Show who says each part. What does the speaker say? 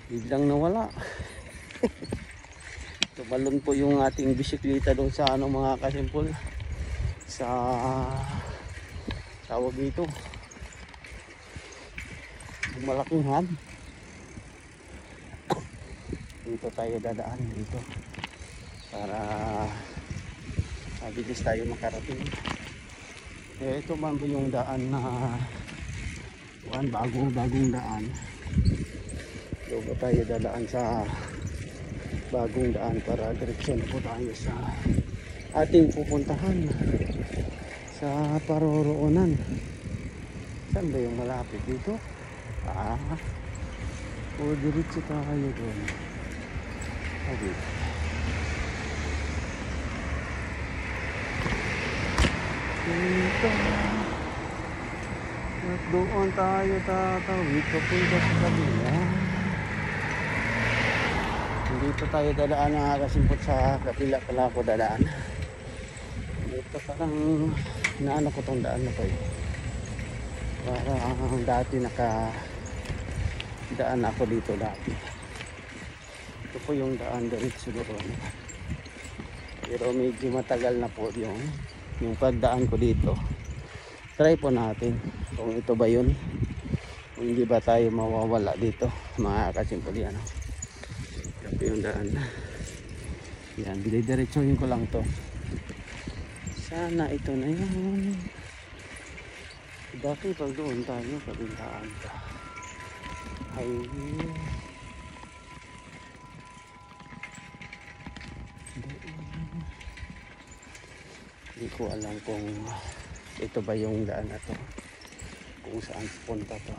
Speaker 1: biglang nawala. Tumalon po yung ating bisikleta doon sa ano mga kasimpol, sa tawag dito, malaking han. Dito tayo dadaan dito para mabilis tayo makarating. Ito man po yung daan na bagong daan. Doon tayo dadaan sa bagong daan para direksyon po tayo sa ating pupuntahan sa paroroonan. Saan ba yung malapit dito? O diretso tayo doon. Okay. Dito. At doon tayo tatawid papunta sa kabila. Dito tayo dadaan na kasimpot sa kabila pala ako dadaan. Dito parang naano ko tong daan na to eh. Parang dati daan ako dito dati. Ito po yung daan diretso doon. Pero medyo matagal na po yung pagdaan ko dito. Try po natin kung ito ba yun. Kung hindi ba tayo mawawala dito mga kasimpot yan. Ito po yung daan. Yan, didiretsuhin ko lang to. Sana ito na yun. Dati pag doon tayo kabilaan ka. Highway. Hindi ko alam kung ito ba yung daan na to. Kung saan punta to.